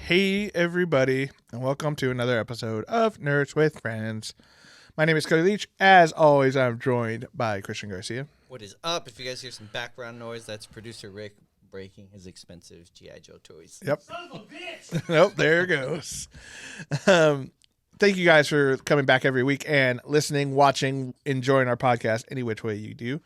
Hey, everybody, and welcome to another episode of Nerds with Friends. My name is Cody Leach. As always, I'm joined by Cristian Garcia. What is up? If you guys hear some background noise, that's producer Rick breaking his expensive G.I. Joe toys. Yep. Son of a bitch! Nope, there it goes. Thank you guys for coming back every week and listening, watching, enjoying our podcast any which way you do.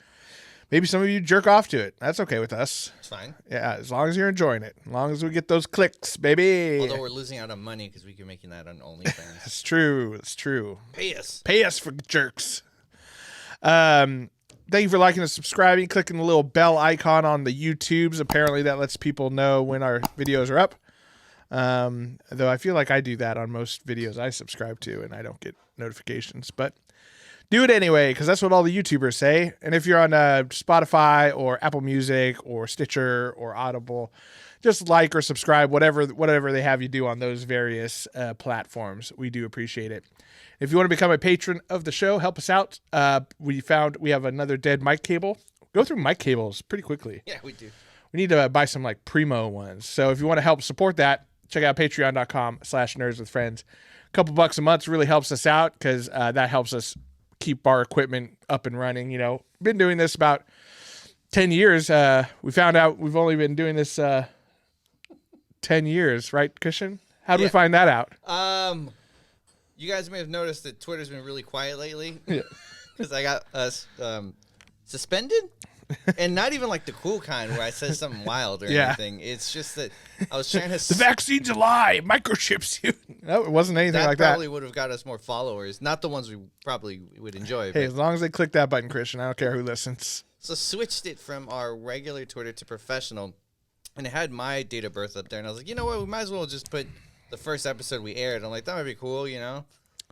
Maybe some of you jerk off to it. That's okay with us. It's fine. Yeah, as long as you're enjoying it. As long as we get those clicks, baby. Although we're losing out on money because we can making that on OnlyFans. It's true. It's true. Pay us. Pay us for jerks. Thank you for liking and subscribing, clicking the little bell icon on the YouTubes. Apparently that lets people know when our videos are up. Though I feel like I do that on most videos I subscribe to and I don't get notifications. But do it anyway, because that's what all the YouTubers say. And if you're on Spotify or Apple Music or Stitcher or Audible, just like or subscribe, whatever they have you do on those various platforms. We do appreciate it. If you want to become a patron of the show, help us out. We have another dead mic cable. Go through mic cables pretty quickly. Yeah, we do. We need to buy some like primo ones. So if you want to help support that, check out patreon.com/nerdswithfriends. A couple bucks a month really helps us out because that helps us keep our equipment up and running. You know, been doing this about 10 years. We found out we've only been doing this 10 years, right, Cristian? How do we find that out? You guys may have noticed that Twitter's been really quiet lately. Yeah. Because I got us suspended. And not even like the cool kind where I said something wild or anything. It's just that I was trying to... The vaccine's a lie. Microchips you. No, it wasn't anything like that. That probably would have got us more followers. Not the ones we probably would enjoy. Hey, as long as they click that button, Cristian, I don't care who listens. So switched it from our regular Twitter to professional. And it had my date of birth up there. And I was like, you know what? We might as well just put the first episode we aired. I'm like, that might be cool, you know?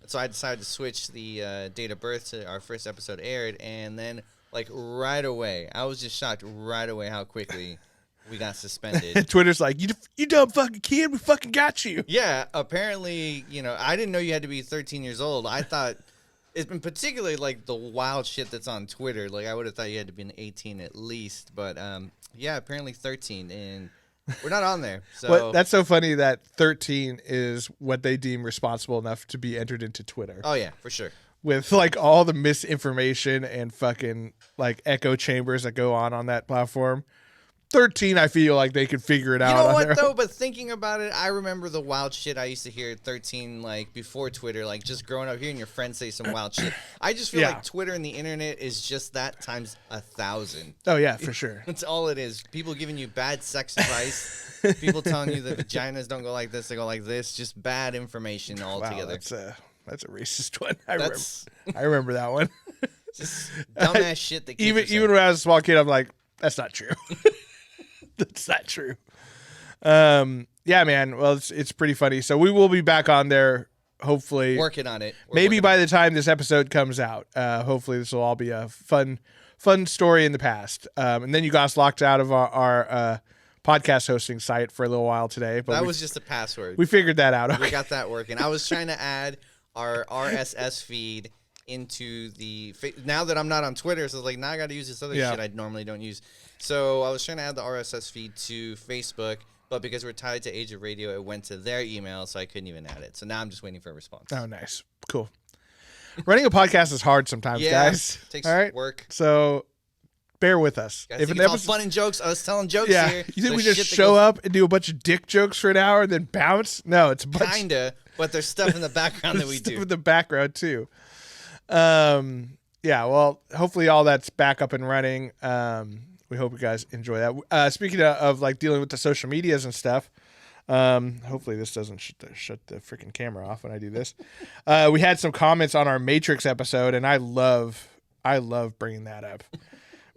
So I decided to switch the date of birth to our first episode aired. And then... like right away, I was just shocked right away how quickly we got suspended. Twitter's like, you dumb fucking kid, we fucking got you. Yeah, apparently, you know, I didn't know you had to be 13 years old. I thought it's been particularly like the wild shit that's on Twitter. Like I would have thought you had to be 18 at least, but yeah, apparently 13, and we're not on there. So well, that's so funny that 13 is what they deem responsible enough to be entered into Twitter. Oh yeah, for sure. With like all the misinformation and fucking like echo chambers that go on that platform. 13, I feel like they could figure it out. You know what though? But thinking about it, I remember the wild shit I used to hear at 13, like before Twitter, like just growing up hearing your friends say some wild shit. I just feel like Twitter and the internet is just that times 1,000. Oh yeah, for sure. That's all it is. People giving you bad sex advice. People telling you that vaginas don't go like this, they go like this. Just bad information altogether. Wow, that's a racist one. I remember that one. Just dumbass shit that even when I was a small kid, I'm like, that's not true. That's not true. Yeah, man. Well, it's pretty funny. So we will be back on there. Hopefully, working on it. Maybe by the time this episode comes out, hopefully this will all be a fun story in the past. And then you got us locked out of our podcast hosting site for a little while today. But that was just a password. We figured that out. Okay. We got that working. I was trying to add our RSS feed into the now that I'm not on Twitter, so like now I got to use this other shit I normally don't use. So I was trying to add the RSS feed to Facebook, but because we're tied to Age of Radio, it went to their email, so I couldn't even add it. So now I'm just waiting for a response. Oh, nice, cool. Running a podcast is hard sometimes, guys. Takes work. So bear with us. If it's all fun and jokes, us telling jokes here. You think we just show up and do a bunch of dick jokes for an hour and then bounce? No, it's a bunch. Kinda, but there's stuff in the background that we do. Stuff in the background too. Yeah. Well, hopefully all that's back up and running. We hope you guys enjoy that. Speaking of like dealing with the social medias and stuff. Hopefully this doesn't shut the freaking camera off when I do this. We had some comments on our Matrix episode, and I love bringing that up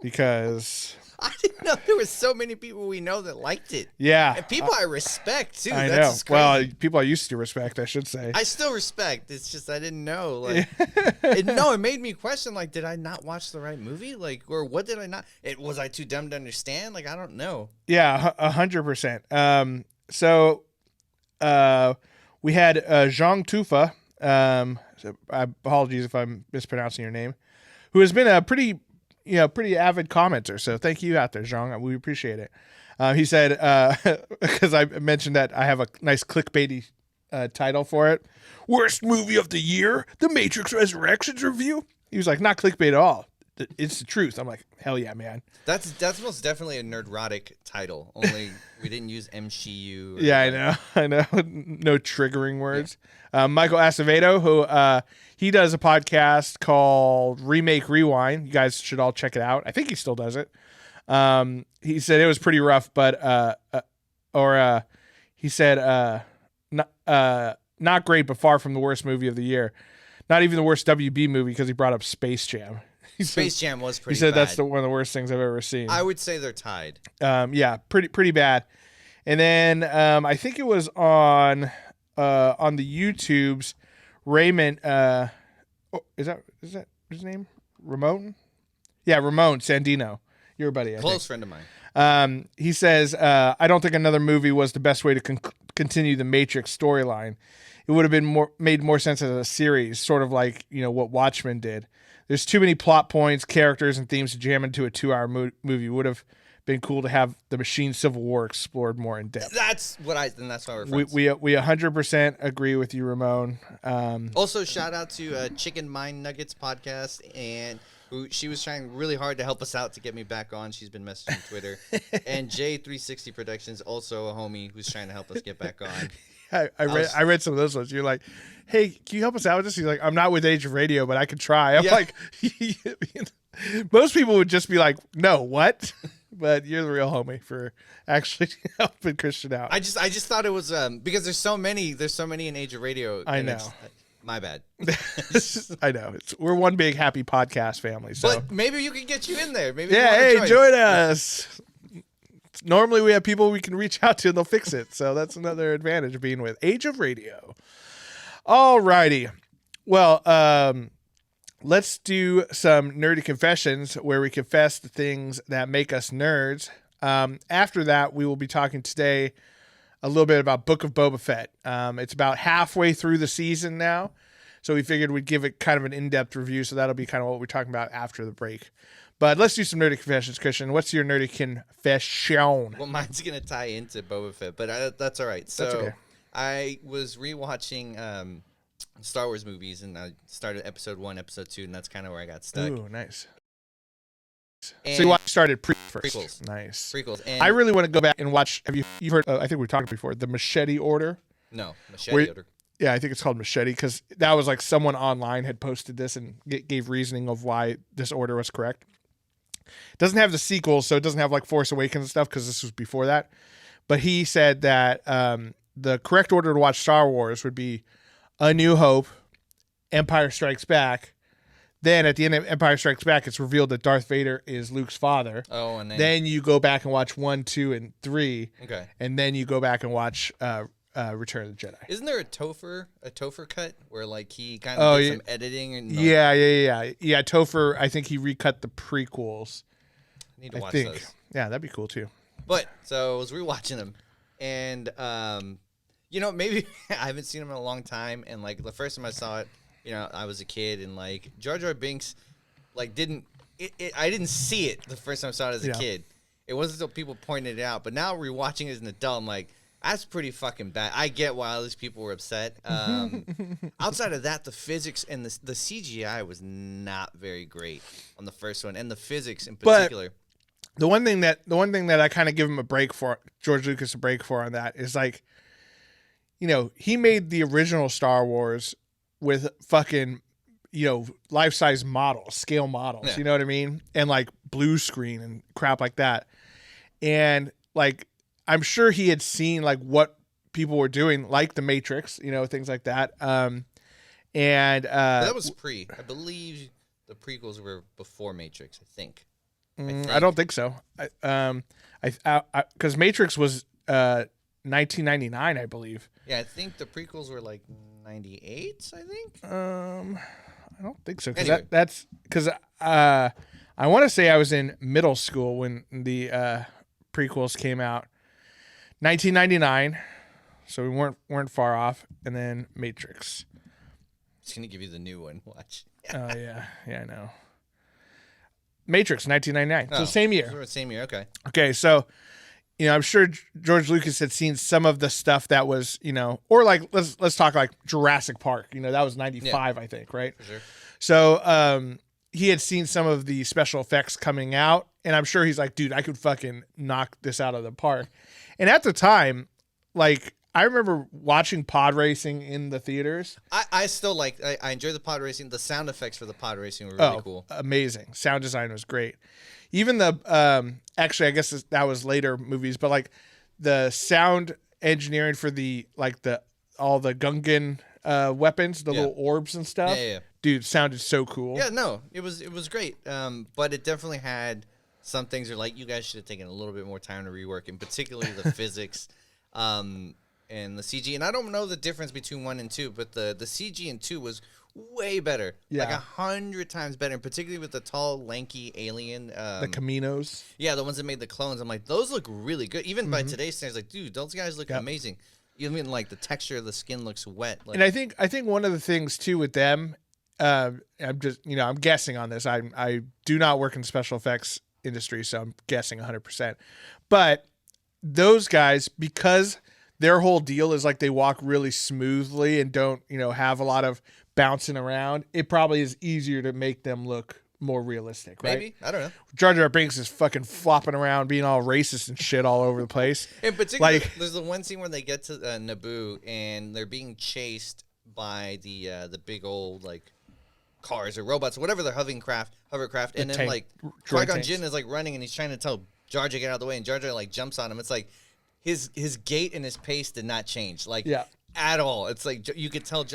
because I didn't know there were so many people we know that liked it. Yeah, and people I respect too. I That's know. Well, people I used to respect, I should say. I still respect. It's just I didn't know. Like, it made me question. Like, did I not watch the right movie? Like, or what did I not? Was I too dumb to understand? Like, I don't know. Yeah, 100%. So, we had Zhang Tufa. So apologies if I'm mispronouncing your name. Who has been a pretty pretty avid commenter. So thank you out there, Zhang. We appreciate it. He said, because I mentioned that I have a nice clickbaity title for it. Worst movie of the year, The Matrix Resurrections review. He was like, not clickbait at all. It's the truth. I'm like, hell yeah, man. That's most definitely a nerdrotic title. Only we didn't use MCU. Yeah, I know. No triggering words. Yeah. Michael Acevedo, who he does a podcast called Remake Rewind. You guys should all check it out. I think he still does it. He said it was pretty rough, but he said not great, but far from the worst movie of the year. Not even the worst WB movie because he brought up Space Jam. Space Jam was pretty. He said bad. That's one of the worst things I've ever seen. I would say they're tied. Yeah, pretty bad. And then I think it was on the YouTubes. Raymond, is that his name? Ramon? Yeah, Ramon Sandino. Your buddy, Close friend of mine. He says, I don't think another movie was the best way to continue the Matrix storyline. It would have been made more sense as a series, sort of like what Watchmen did. There's too many plot points, characters, and themes to jam into a 2-hour movie. Would have been cool to have the Machine Civil War explored more in depth. That's why we're friends. We 100% agree with you, Ramon. Also, shout out to Chicken Mind Nuggets podcast, and she was trying really hard to help us out to get me back on. She's been messaging Twitter. And J360 Productions, also a homie who's trying to help us get back on. I read some of those ones. You're like, hey, can you help us out with this? He's like, I'm not with Age of Radio, but I can try. I'm like, most people would just be like, no, what? But you're the real homie for actually helping Cristian out. I just thought it was because there's so many in Age of Radio. I know. My bad. I know. We're one big happy podcast family. So. But maybe you can get you in there. Maybe join us. Normally we have people we can reach out to and they'll fix it. So that's another advantage of being with Age of Radio. All righty. Well, let's do some nerdy confessions where we confess the things that make us nerds. After that, we will be talking today a little bit about Book of Boba Fett. It's about halfway through the season now. So we figured we'd give it kind of an in-depth review. So that'll be kind of what we're talking about after the break. But let's do some nerdy confessions, Cristian. What's your nerdy confession? Well, mine's going to tie into Boba Fett, but that's all right. So that's okay. I was rewatching Star Wars movies, and I started episode 1, episode 2, and that's kind of where I got stuck. Ooh, nice. And so you started prequels. Nice. Prequels. And I really want to go back and watch. You've heard? I think we talked before. The Machete Order. No, Machete Order. Yeah, I think it's called Machete because that was like someone online had posted this and gave reasoning of why this order was correct. It doesn't have the sequels, so it doesn't have like Force Awakens and stuff because this was before that. But he said that the correct order to watch Star Wars would be A New Hope, Empire Strikes Back. Then at the end of Empire Strikes Back, it's revealed that Darth Vader is Luke's father. Oh, and then you go back and watch 1, 2, and 3. Okay. And then you go back and watch Return of the Jedi. Isn't there a Topher cut where like he kind of did some editing and yeah. Topher, I think he recut the prequels. I need to watch those. Yeah, that'd be cool too. But so I was rewatching them, and maybe I haven't seen them in a long time, and like the first time I saw it, I was a kid, and like Jar Jar Binks, like I didn't see it the first time I saw it as a kid. It wasn't until people pointed it out, but now rewatching it as an adult, I'm like, that's pretty fucking bad. I get why all these people were upset. Outside of that, the physics and the CGI was not very great on the first one, and the physics in particular. But the one thing that I kind of give him a break for, George Lucas a break for on that is like, he made the original Star Wars with fucking, life-size models, scale models, yeah. You know what I mean? And like blue screen and crap like that. And like, I'm sure he had seen like what people were doing, like The Matrix, things like that. That was I believe the prequels were before Matrix, I think. I don't think so. Because Matrix was 1999, I believe. Yeah, I think the prequels were like 98. I think. I don't think so. Because anyway. that's because I want to say I was in middle school when the prequels came out. 1999, so we weren't far off, and then Matrix. Just gonna give you the new one. Watch. Oh yeah, I know. Matrix, 1999. So same year. Same year. Okay. Okay, so I'm sure George Lucas had seen some of the stuff that was, or like let's talk like Jurassic Park. That was 95, I think, right? For sure. So he had seen some of the special effects coming out, and I'm sure he's like, dude, I could fucking knock this out of the park. And at the time, like, I remember watching pod racing in the theaters. I still I enjoy the pod racing. The sound effects for the pod racing were really cool. Amazing. Sound design was great. Even the actually, I guess that was later movies, but like the sound engineering for all the Gungan weapons, the little orbs and stuff. Yeah. Dude, sounded so cool. Yeah, no, it was great. But it definitely had some things that you guys should have taken a little bit more time to rework, and particularly the physics, and the CG. And I don't know the difference between 1 and 2, but the CG in 2 was way better. Yeah. Like 100 times better, and particularly with the tall, lanky alien. The Caminos. Yeah, the ones that made the clones. I'm like, those look really good. Even by today's standards, like, dude, those guys look amazing. Even like the texture of the skin looks wet. And I think one of the things too with them, I'm just I'm guessing on this. I do not work in the special effects industry, so I'm guessing 100%. But those guys, because their whole deal is like they walk really smoothly and don't have a lot of bouncing around, it probably is easier to make them look more realistic, right? Maybe. I don't know. Jar Jar Binks is fucking flopping around, being all racist and shit all over the place. In particular, there's the one scene where they get to Naboo and they're being chased by the big old cars or robots or whatever, the hovercraft, and then Qui-Gon Jinn is running and he's trying to tell Jar Jar to get out of the way, and Jar Jar jumps on him. It's like his gait and his pace did not change at all. It's like you could tell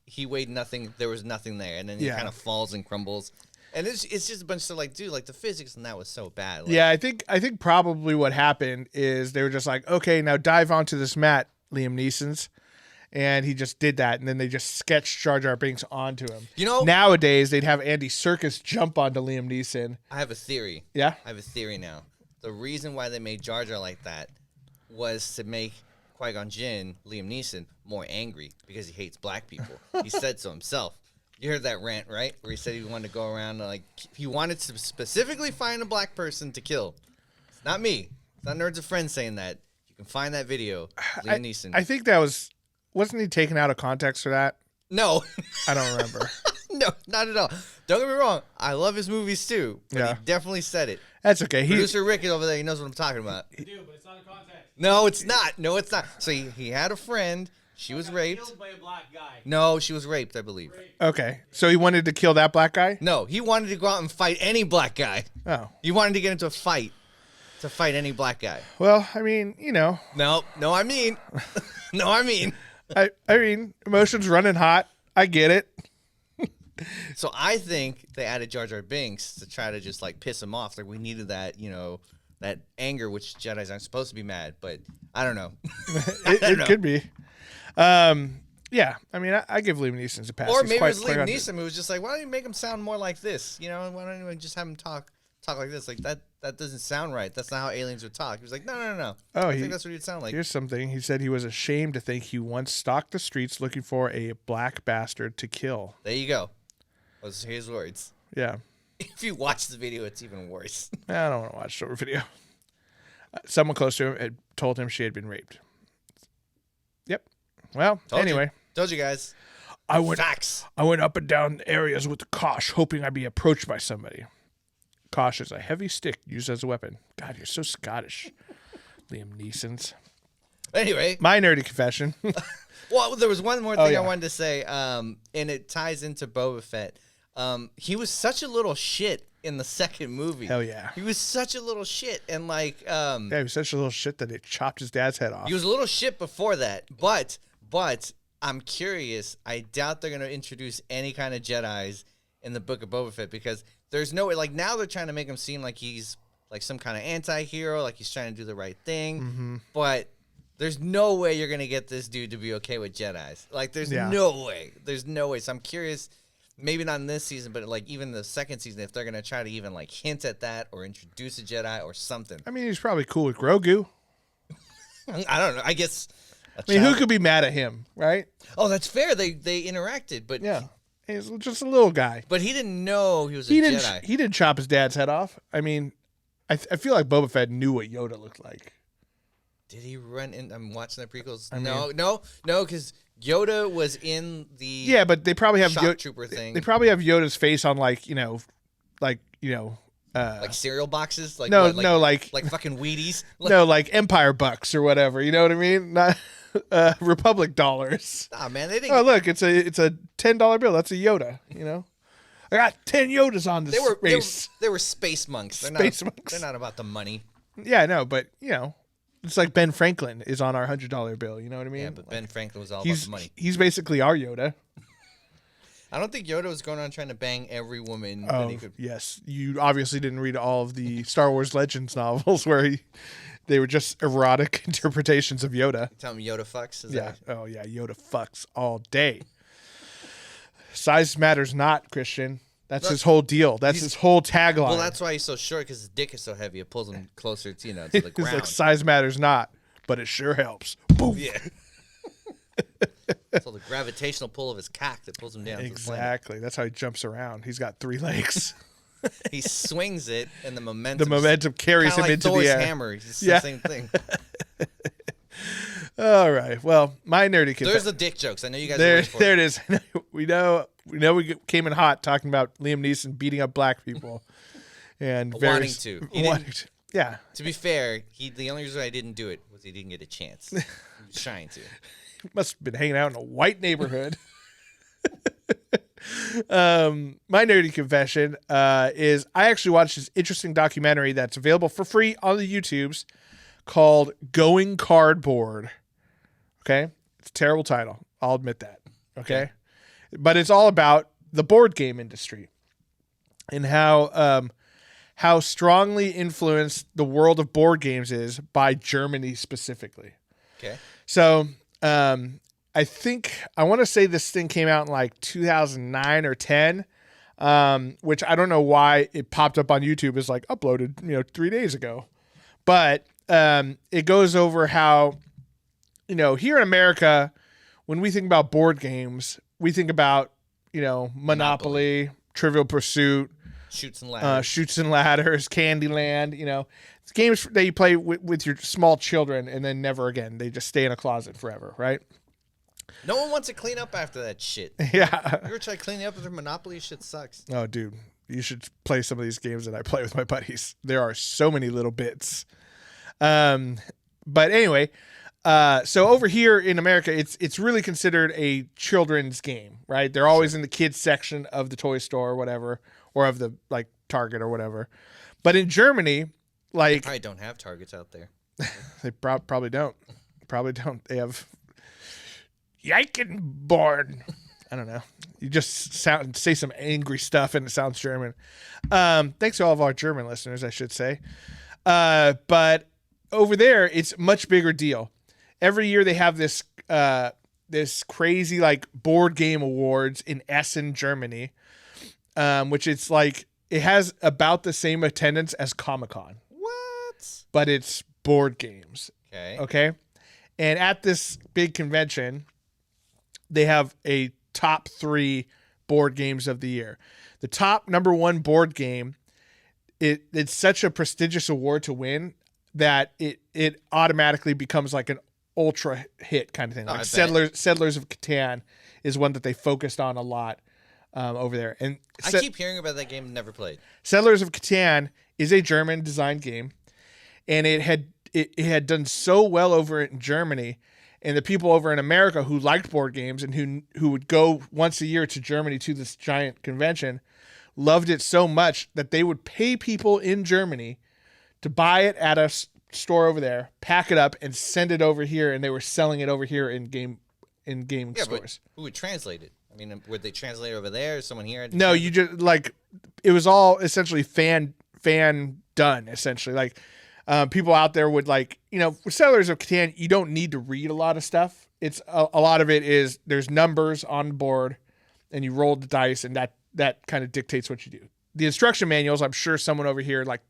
he weighed nothing. There was nothing there, and then he kind of falls and crumbles. And it's just a bunch of dude, the physics in that was so bad. I think probably what happened is they were just like, okay, now dive onto this mat, Liam Neeson's, and he just did that, and then they just sketched Jar Jar Binks onto him. Nowadays they'd have Andy Serkis jump onto Liam Neeson. I have a theory. Yeah, I have a theory now. The reason why they made Jar Jar like that was to make Qui-Gon Jinn, Liam Neeson, more angry because he hates black people. He said so himself. You heard that rant, right? Where he said he wanted to go around and he wanted to specifically find a black person to kill. It's not me. It's not Nerds of Friends saying that. You can find that video. Liam Neeson. I think that wasn't he taken out of context for that? No. I don't remember. No, not at all. Don't get me wrong. I love his movies too. But he definitely said it. That's okay. Producer Ricky over there, he knows what I'm talking about. I do, but it's not in context. No, it's not. No, it's not. So he had a friend. She was raped. Killed by a black guy. No, she was raped, I believe. Okay. So he wanted to kill that black guy? No, he wanted to go out and fight any black guy. Oh. He wanted to get into a fight to fight any black guy. Well, I mean, No, I mean. No, I mean. I mean, emotions running hot. I get it. So I think they added Jar Jar Binks to try to just piss him off. We needed that, that anger, which Jedis aren't supposed to be mad, but I don't know. It could be. Yeah, I mean, I give Liam Neeson a pass. Or maybe it was Liam Neeson who was just like, why don't you make him sound more like this? Why don't you just have him talk like this? That doesn't sound right. That's not how aliens would talk. He was like, no. Oh, I think that's what he'd sound like. Here's something. He said he was ashamed to think he once stalked the streets looking for a black bastard to kill. There you go. Those are his words. Yeah. If you watch the video, it's even worse. I don't want to watch the video. Someone close to him had told him she had been raped. Yep. Well, anyway. Told you guys. Facts. I went up and down areas with the Kosh, hoping I'd be approached by somebody. Kosh is a heavy stick used as a weapon. God, you're so Scottish. Liam Neeson's. Anyway. My nerdy confession. Well, there was one more thing I wanted to say, and it ties into Boba Fett. He was such a little shit in the second movie. Hell yeah. He was such a little shit, and yeah, he was such a little shit that it chopped his dad's head off. He was a little shit before that, but I'm curious. I doubt they're gonna introduce any kind of Jedis in the Book of Boba Fett because there's no way. Now they're trying to make him seem like he's some kind of anti-hero, like he's trying to do the right thing, but. There's no way you're going to get this dude to be okay with Jedis. There's no way. There's no way. So I'm curious, maybe not in this season, but even the second season, if they're going to try to even hint at that or introduce a Jedi or something. I mean, he's probably cool with Grogu. I don't know. I guess. Who could be mad at him, right? Oh, that's fair. They interacted, but yeah. He's just a little guy. But he didn't know he was a Jedi. He didn't chop his dad's head off. I mean, I feel like Boba Fett knew what Yoda looked like. Did he run in? I'm watching the prequels. I No, because Yoda was in the Yeah, but they probably have shock trooper thing. They probably have Yoda's face on like cereal boxes. Like no, what, no, like fucking Wheaties. no, like Empire bucks or whatever. You know what I mean? Not Republic dollars. Nah, man, they didn't. Oh, look, it's a $10 bill. That's a Yoda. You know, I got 10 Yodas on this race. They were space monks. Space monks. They're not about the money. Yeah, I know, but you know, it's like Ben Franklin is on our $100 bill. You know what I mean? Yeah, but Ben Franklin was all about He's the money. he's basically our Yoda. I don't think Yoda was going around trying to bang every woman that he could. Yes, you obviously didn't read all of the Star Wars Legends novels where they were just erotic interpretations of Yoda. Tell him Yoda fucks. Oh yeah, Yoda fucks all day. Size matters not, Christian. That's his whole deal. That's his whole tagline. Well, that's why he's so short, because his dick is so heavy. It pulls him closer to the It's ground. like size matters not, but it sure helps. Boom. Yeah. So the gravitational pull of his cock that pulls him down. Exactly. That's how he jumps around. He's got 3 legs. He swings it, and the momentum carries him like into Thor's the air. hammer. It's the same thing. All right. Well, my nerdy kid. There's the dick jokes. I know you guys are waiting for There it is. We know we came in hot talking about Liam Neeson beating up black people and wanting to. Yeah. To be fair, the only reason I didn't do it was he didn't get a chance. He was trying to. Must have been hanging out in a white neighborhood. My nerdy confession is I actually watched this interesting documentary that's available for free on the YouTubes called Going Cardboard. Okay? It's a terrible title. I'll admit that. Okay? But it's all about the board game industry and how strongly influenced the world of board games is by Germany specifically. Okay. So I think I want to say this thing came out in like 2009 or 10, which I don't know why it popped up on YouTube as like uploaded 3 days ago, but it goes over how here in America when we think about board games we think about Monopoly, Trivial Pursuit, Shoots and Ladders, Candyland, it's games that you play with your small children and then never again. They just stay in a closet forever, right? No one wants to clean up after that shit. Yeah. You ever try cleaning up after Monopoly? Shit sucks. Oh, dude. You should play some of these games that I play with my buddies. There are so many little bits. But anyway, so over here in America, it's really considered a children's game, right? They're always in the kids section of the toy store or whatever, or of the like Target or whatever. But in Germany, They probably don't have Targets out there. They probably don't. Probably don't. They have Eichenborn. I don't know. You just say some angry stuff and it sounds German. Thanks to all of our German listeners, I should say. But over there, it's a much bigger deal. Every year they have this crazy like board game awards in Essen, Germany, which it's like it has about the same attendance as Comic-Con. What? But it's board games. Okay. And at this big convention, they have a top 3 board games of the year. The top number 1 board game, it's such a prestigious award to win that it automatically becomes like an ultra hit kind of thing. Like Settlers of Catan is one that they focused on a lot over there. And I keep hearing about that game and never played. Settlers of Catan is a German designed game, and it had done so well over in Germany, and the people over in America who liked board games and who would go once a year to Germany to this giant convention loved it so much that they would pay people in Germany to buy it at a store over there, pack it up, and send it over here, and they were selling it over here in game stores. But who would translate it? I mean, would they translate it over there? Someone here? No, you just like it was all essentially fan done. Essentially, like people out there would like with Settlers of Catan, you don't need to read a lot of stuff. It's a lot of it is there's numbers on the board, and you roll the dice, and that kind of dictates what you do. The instruction manuals, I'm sure someone over here like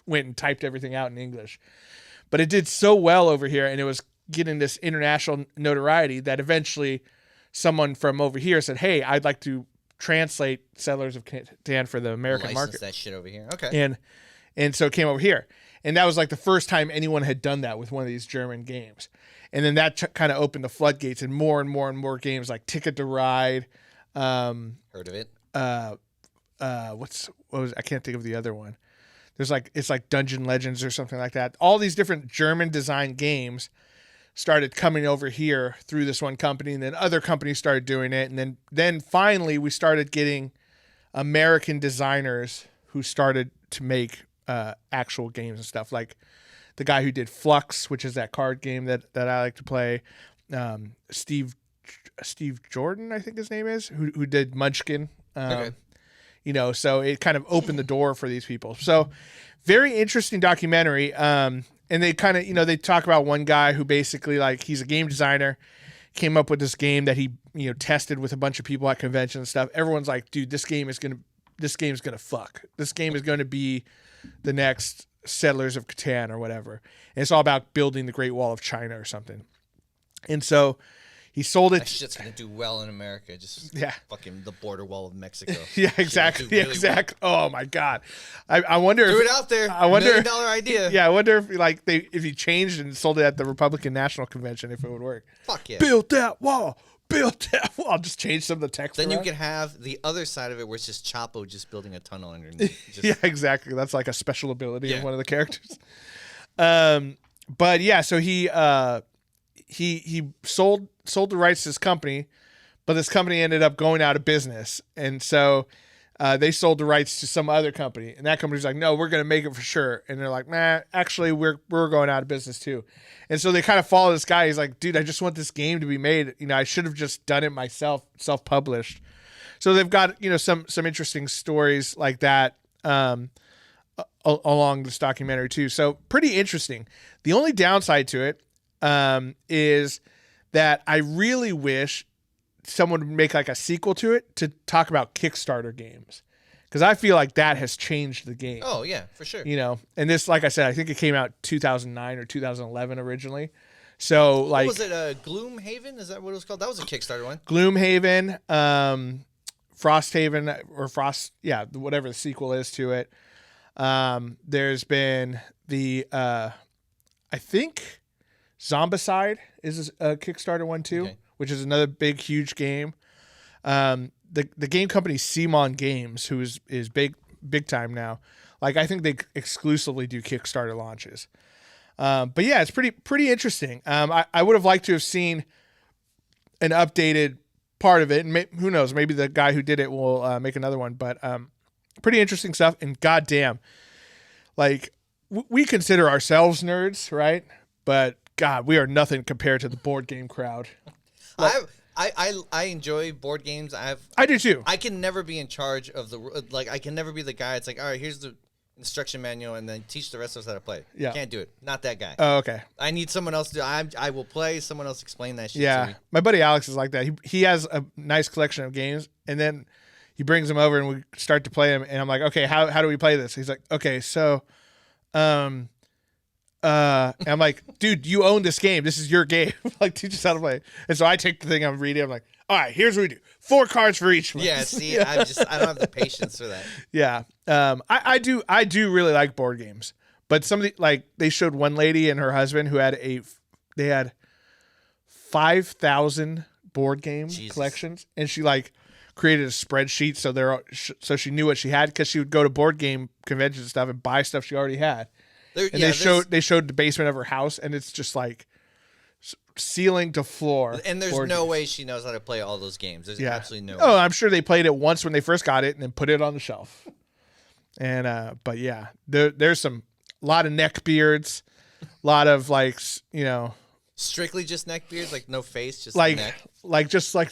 went and typed everything out in English, but it did so well over here, and it was getting this international notoriety that eventually someone from over here said, "Hey, I'd like to translate Settlers of Catan for the American License market. that shit over here. Okay. And so it came over here. And that was like the first time anyone had done that with one of these German games. And then that kind of opened the floodgates, and more and more and more games like Ticket to Ride. Heard of it? I can't think of the other one. There's it's like Dungeon Legends or something like that. All these different German designed games started coming over here through this one company, and then other companies started doing it. And then finally we started getting American designers who started to make actual games and stuff, like the guy who did Flux, which is that card game that I like to play. Steve Jordan, I think his name is, who did Munchkin. Okay. So it kind of opened the door for these people. So very interesting documentary. And they kind of, they talk about one guy who basically, like, he's a game designer, came up with this game that he, tested with a bunch of people at conventions and stuff. Everyone's like, dude, this game's going to fuck. This game is going to be the next Settlers of Catan or whatever. And it's all about building the Great Wall of China or something. And so he sold it. That shit's gonna do well in America. Just fucking the border wall of Mexico. Yeah, exactly. Really exactly. Well. Oh my God. I wonder Threw if it out there. I wonder $1 million idea. Yeah, I wonder if he changed and sold it at the Republican National Convention, if it would work. Fuck yeah. Build that wall. I'll just change some of the text. Then around. you can have the other side of it where it's just Chapo just building a tunnel underneath. Just, yeah, exactly. That's like a special ability of one of the characters. But yeah, so he sold the rights to his company, but this company ended up going out of business, and so they sold the rights to some other company, and that company's like, no, we're going to make it for sure. And they're like, nah, actually we're going out of business too. And so they kind of follow this guy. He's like, dude, I just want this game to be made. I should have just done it myself, self-published. So they've got, some interesting stories like that along this documentary too. So pretty interesting. The only downside to it is that I really wish someone would make like a sequel to it to talk about Kickstarter games, because I feel like that has changed the game. Oh yeah, for sure. And this, like I said, I think it came out 2009 or 2011 originally. So like, what was it? Gloomhaven? Is that what it was called? That was a Kickstarter one. Gloomhaven, Frosthaven or Frost, whatever the sequel is to it. There's been the I think Zombicide is a Kickstarter one too, which is another big, huge game. The game company Simon Games, who is big time now. Like, I think they exclusively do Kickstarter launches. But yeah, it's pretty interesting. I would have liked to have seen an updated part of it, and who knows, maybe the guy who did it will make another one. But pretty interesting stuff. And goddamn, like, we consider ourselves nerds, right? But God, we are nothing compared to the board game crowd. Like, I enjoy board games. I do too. I can never be in charge of I can never be the guy. It's like, all right, here's the instruction manual, and then teach the rest of us how to play. Yeah, can't do it. Not that guy. Oh, okay. I need someone else to. I will play. Someone else explain that shit. Yeah, to me. my buddy Alex is like that. He has a nice collection of games, and then he brings them over, and we start to play them. And I'm like, okay, how do we play this? He's like, okay, so, and I'm like, dude, you own this game. This is your game. Like, teach us how to play. And so I take the thing I'm reading. I'm like, all right, here's what we do. 4 cards for each. Yeah. See, I don't have the patience for that. Yeah. I do really like board games, but somebody, like, they showed one lady and her husband who had they had 5,000 board game collections, and she like created a spreadsheet so she knew what she had, because she would go to board game conventions and stuff and buy stuff she already had. They showed the basement of her house, and it's just like ceiling to floor. And there's no way she knows how to play all those games. There's absolutely no way. Oh, I'm sure they played it once when they first got it and then put it on the shelf. And but yeah, there's a lot of neck beards, a lot of like, strictly just neck beards, like no face, just like neck. Like just like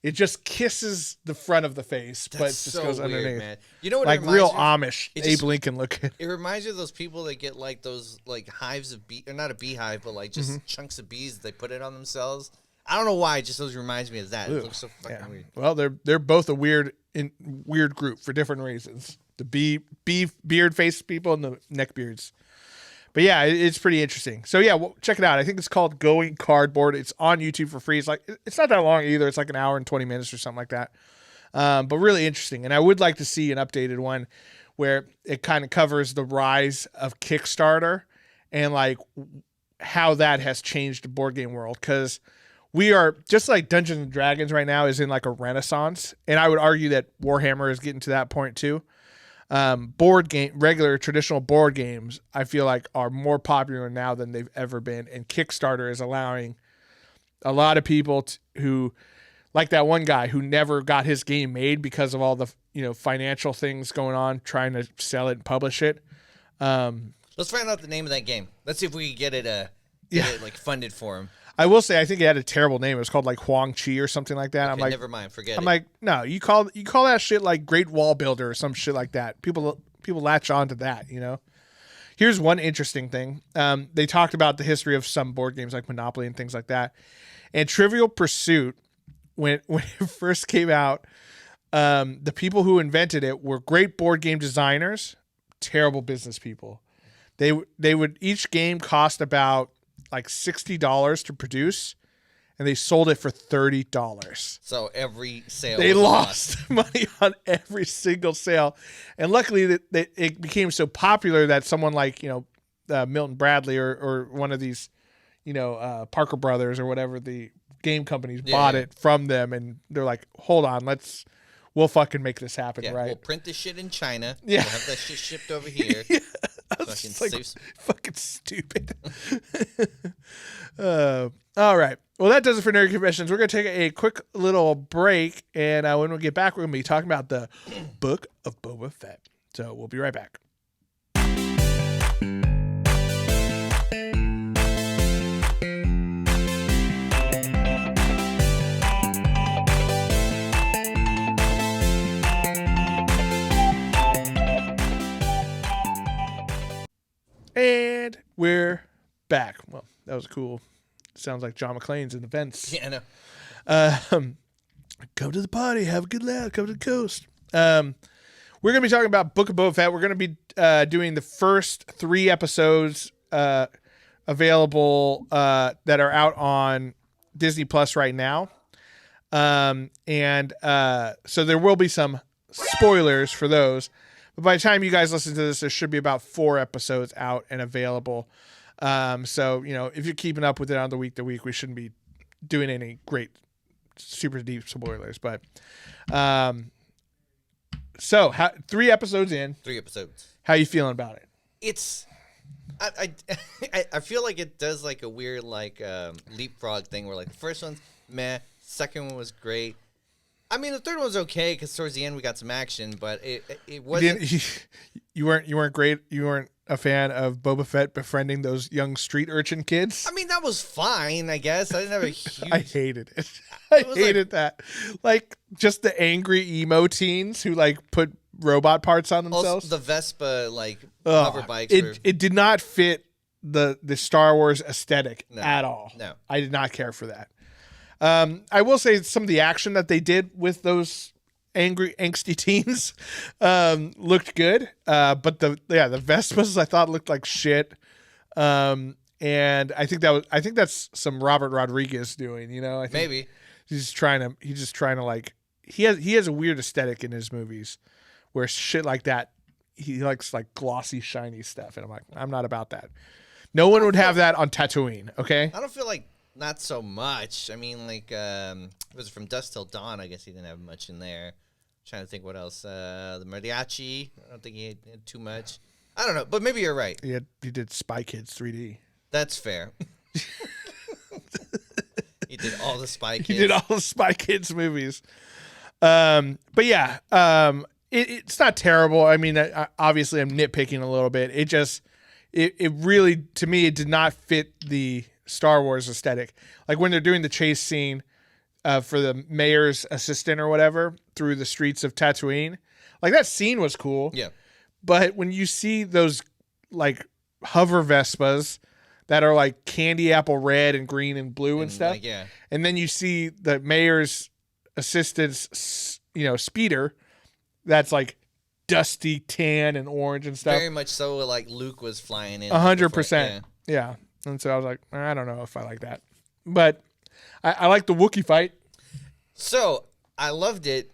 it just kisses the front of the face, but it just so goes weird, underneath. Man. You know what? Like it real reminds Amish, Abe Lincoln looking. It reminds you of those people that get like those like hives of bee, or not a beehive, but like just chunks of bees. They put it on themselves. I don't know why. It just always reminds me of that. It looks so fucking weird. Well, they're both a weird group for different reasons. The beard face people and the neck beards. But yeah, it's pretty interesting. So yeah, check it out. I think it's called Going Cardboard. It's on YouTube for free. It's not that long either. It's like an hour and 20 minutes or something like that. But really interesting. And I would like to see an updated one where it kind of covers the rise of Kickstarter and like how that has changed the board game world. Because we are just like Dungeons and Dragons right now is in like a renaissance. And I would argue that Warhammer is getting to that point too. Regular traditional board games, I feel like are more popular now than they've ever been. And Kickstarter is allowing a lot of people who, like that one guy who never got his game made because of all the financial things going on, trying to sell it and publish it. Let's find out the name of that game. Let's see if we can get it like funded for him. I will say I think it had a terrible name. It was called like Huang Chi or something like that. Okay, I'm like, never mind, forget it. I'm like, no, you call that shit like Great Wall Builder or some shit like that. People latch on to that, Here's one interesting thing. They talked about the history of some board games like Monopoly and things like that. And Trivial Pursuit, when it first came out, the people who invented it were great board game designers, terrible business people. They would each game cost about like $60 to produce, and they sold it for $30. So every sale they was lost money on every single sale, and luckily that it became so popular that someone like Milton Bradley or one of these Parker Brothers or whatever the game companies bought it from them, and they're like, hold on, we'll fucking make this happen, right? We'll print this shit in China. Yeah. We'll have that shit shipped over here. Yeah. Fucking stupid. All right. Well, that does it for Nerd Confessions. We're going to take a quick little break, and when we get back, we're going to be talking about the Book of Boba Fett. So we'll be right back. And we're back. Well, that was cool. Sounds like John McClane's in the vents. Yeah, I know. Come to the party, have a good laugh, come to the coast. We're going to be talking about Book of Boba Fett. We're going to be doing the first 3 episodes available that are out on Disney Plus right now. So there will be some spoilers for those. But by the time you guys listen to this, there should be about 4 episodes out and available. So, if you're keeping up with it on the week to week, we shouldn't be doing any great, super deep spoilers. But, 3 episodes in. 3 episodes. How you feeling about it? It's, I feel like it does like a weird leapfrog thing where like the first one's meh, second one was great. I mean, the third one was okay because towards the end we got some action, but it wasn't. You weren't great. You weren't a fan of Boba Fett befriending those young street urchin kids. I mean, that was fine, I guess. I didn't have a huge. I hated it. I hated that. Like just the angry emo teens who like put robot parts on themselves. Also, the Vespa hover bikes. It did not fit the Star Wars aesthetic at all. No, I did not care for that. I will say some of the action that they did with those angry, angsty teens looked good. But the Vespas I thought looked like shit. And I think that's some Robert Rodriguez doing. I think maybe he's just trying to like he has a weird aesthetic in his movies where shit like that he likes like glossy, shiny stuff, and I'm like, I'm not about that. No one would have that on Tatooine. Okay, I don't feel like. Not so much. I mean, was it From Dusk Till Dawn? I guess he didn't have much in there. I'm trying to think what else. The mariachi. I don't think he had too much. I don't know, but maybe you're right. He did Spy Kids 3D. That's fair. He did all the Spy Kids. He did all the Spy Kids movies. But yeah, it's not terrible. I mean, obviously I'm nitpicking a little bit. It really, to me, it did not fit the Star Wars aesthetic. Like when they're doing the chase scene for the mayor's assistant or whatever through the streets of Tatooine, like that scene was cool. Yeah. But when you see those like hover Vespas that are like candy apple red and green and blue and stuff, yeah, and then you see the mayor's assistant's speeder that's like dusty tan and orange and stuff. Very much so. Like Luke was flying in. 100%. Yeah. And so I was like, I don't know if I like that. But I like the Wookiee fight. So I loved it.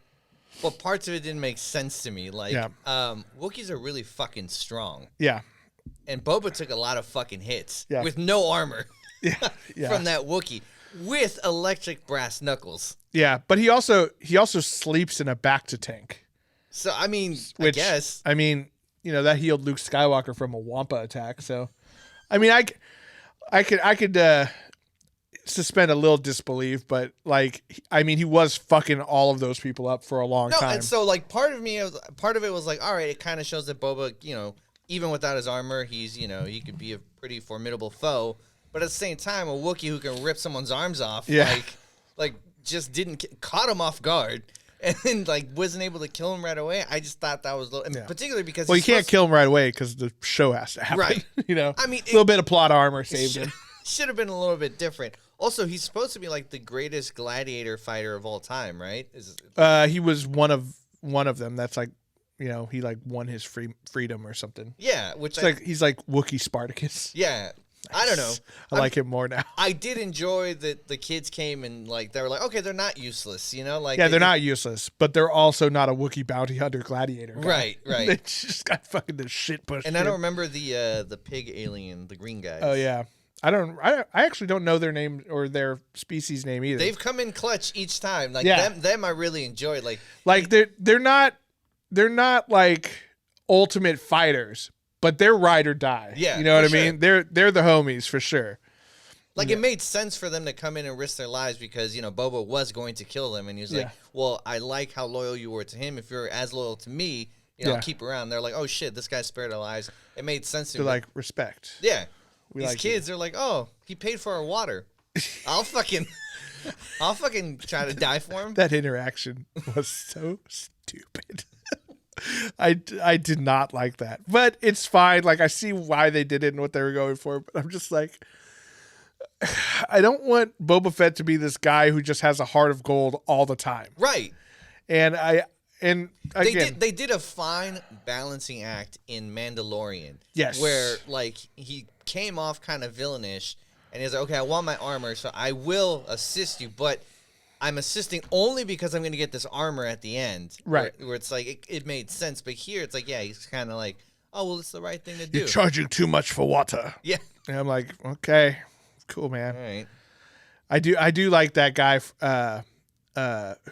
But parts of it didn't make sense to me. Like, Yeah. Wookiees are really fucking strong. Yeah. And Boba took a lot of fucking hits Yeah. with no armor Yeah. Yeah. from that Wookiee with electric brass knuckles. Yeah. But he also sleeps in a back to tank. So, I mean, Which, I guess. I mean, that healed Luke Skywalker from a Wampa attack. So, I mean, I could suspend a little disbelief, but like, I mean, he was fucking all of those people up for a long time. And so like part of it was like, all right, it kind of shows that Boba, even without his armor, he's, he could be a pretty formidable foe. But at the same time, a Wookiee who can rip someone's arms off, like just caught him off guard. And then, like, wasn't able to kill him right away. I just thought that was particularly because you can't kill him right away because the show has to happen. Right. I mean, a little bit of plot armor saved him. Should have been a little bit different. Also, he's supposed to be like the greatest gladiator fighter of all time, right? He was one of them. That's like, he like won his freedom or something. Yeah, which he's like Wookiee Spartacus. Yeah. I don't know. I like him more now. I did enjoy that the kids came and like they were like, okay, they're not useless, like they're not useless, but they're also not a Wookiee bounty hunter gladiator guy. Right. They just got fucking the shit pushed. And I don't remember the pig alien, the green guys. Oh yeah, I actually don't know their name or their species name either. They've come in clutch each time. Like them I really enjoyed. Like they're not like ultimate fighters. But they're ride or die. Yeah, you know what I sure. mean? They're the homies for sure. Like, it made sense for them to come in and risk their lives because, Boba was going to kill them. And he was like, well, I like how loyal you were to him. If you're as loyal to me, I'll keep around. They're like, oh, shit, this guy spared our lives. It made sense to me. They're like, respect. Yeah. We These like kids, they're like, oh, he paid for our water. I'll fucking try to die for him. That interaction was so stupid. I did not like that, but it's fine. Like, I see why they did it and what they were going for, but I'm just like, I don't want Boba Fett to be this guy who just has a heart of gold all the time. Right. And again, they did a fine balancing act in Mandalorian. Yes. Where like he came off kind of villainish and he's like, okay, I want my armor, so I will assist you, but I'm assisting only because I'm going to get this armor at the end. Right. Where it's like, it made sense. But here it's like, yeah, he's kind of like, oh, well, it's the right thing to do. You're charging too much for water. Yeah. And I'm like, okay, cool, man. All right. I do like that guy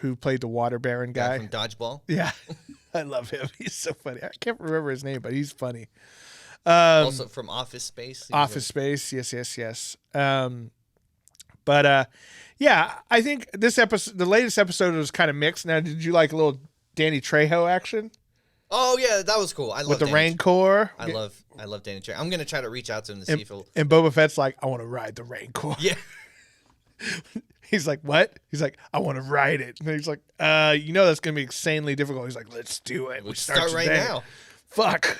who played the Water Baron guy. From Dodgeball. Yeah. I love him. He's so funny. I can't remember his name, but he's funny. Also from Office Space. Office Space. Yes. Yeah, I think this episode, the latest episode, was kind of mixed. Now, did you like a little Danny Trejo action? Oh yeah, that was cool. I love with the Danny Rancor. I love Danny Trejo. I'm gonna try to reach out to him to see if he'll. And Boba Fett's like, I want to ride the Rancor. Yeah. He's like, what? He's like, I want to ride it. And he's like, that's gonna be insanely difficult. He's like, let's do it. We start right now. Fuck.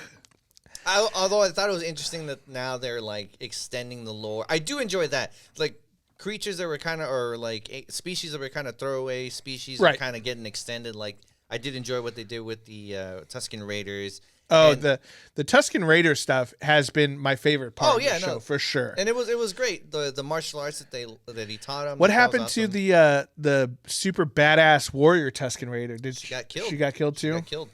Although I thought it was interesting that now they're like extending the lore. I do enjoy that. Like creatures that were kind of, or like species that were kind of throwaway species, right, are kind of getting extended. Like I did enjoy what they did with the Tusken Raiders. Oh, the Tusken Raider stuff has been my favorite part of the show, for sure. And it was great. The martial arts that he taught him. What happened to the super badass warrior Tusken Raider? She got killed. She got killed too? She got killed.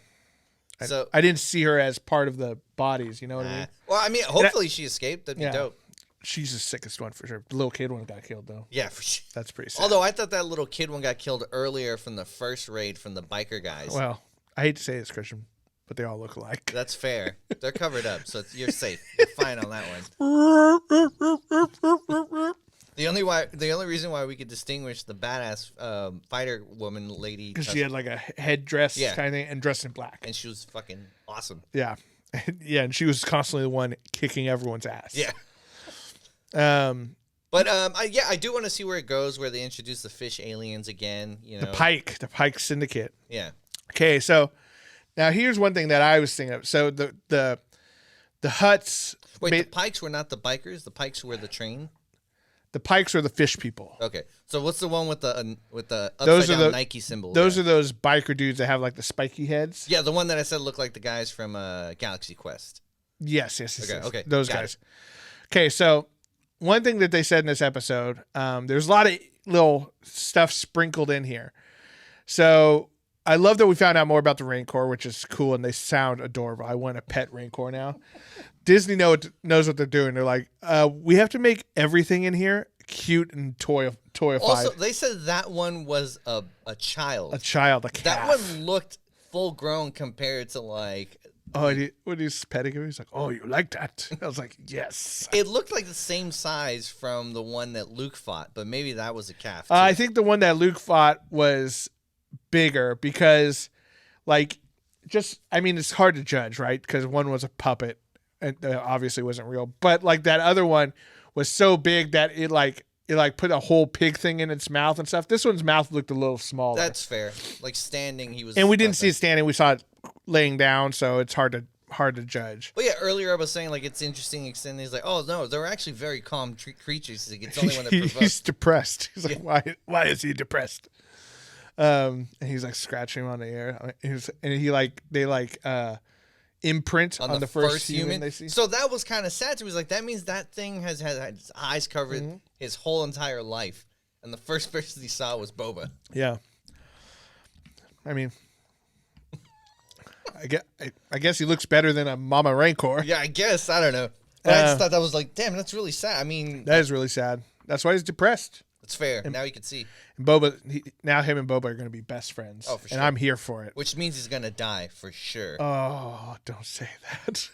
So I didn't see her as part of the bodies, you know what I mean? Well, I mean, hopefully she escaped. That'd be dope. She's the sickest one for sure. The little kid one got killed though. Yeah, for sure. That's pretty sad. Although I thought that little kid one got killed earlier from the first raid from the biker guys. Well, I hate to say this, Christian, but they all look alike. That's fair. They're covered up, so you're safe. You're fine on that one. The only reason why we could distinguish the badass fighter woman lady, because she had like a headdress kind of thing and dressed in black, and she was fucking awesome. Yeah, and she was constantly the one kicking everyone's ass. Yeah. I do want to see where it goes, where they introduce the fish aliens again. The Pike Syndicate. Yeah. Okay, so now here's one thing that I was thinking of. So the Hutts. Wait, the Pikes were not the bikers. The Pikes were the train. The Pikes are the fish people. Okay, so what's the one with the upside down Nike symbol? Those are those biker dudes that have like the spiky heads. Yeah, the one that I said looked like the guys from Galaxy Quest. Yes. Okay, those guys. Okay, so one thing that they said in this episode, there's a lot of little stuff sprinkled in here. So I love that we found out more about the Rancor, which is cool, and they sound adorable. I want a pet Rancor now. Disney knows what they're doing. They're like, we have to make everything in here cute and toyified. Also, they said that one was a child. A child, a calf. That one looked full grown compared to like. Oh, when he's petting him, he's like, "Oh, you like that?" I was like, "Yes." It looked like the same size from the one that Luke fought, but maybe that was a calf. I think the one that Luke fought was bigger because, like, it's hard to judge, right? Because one was a puppet and obviously wasn't real, but like that other one was so big that it put a whole pig thing in its mouth and stuff. This one's mouth looked a little smaller. That's fair. Like standing, he was. And we didn't see it standing. We saw it laying down, so it's hard to judge. Well, yeah. Earlier, I was saying like it's interesting. Extending. He's like, oh no, they're actually very calm creatures. Like, it's only when they're provoked. He's depressed. He's like, why is he depressed? And he's like scratching him on the air. They imprint on the first human they see. So that was kind of sad. So he was like, that means that thing has had its eyes covered his whole entire life, and the first person he saw was Boba. Yeah. I mean, I guess he looks better than a Mama Rancor. Yeah, I guess. I don't know. But I just thought that was like, damn, that's really sad. I mean, that is really sad. That's why he's depressed. It's fair. Now you can see. And Boba, now him and Boba are going to be best friends. Oh, for sure. And I'm here for it. Which means he's going to die for sure. Oh, don't say that.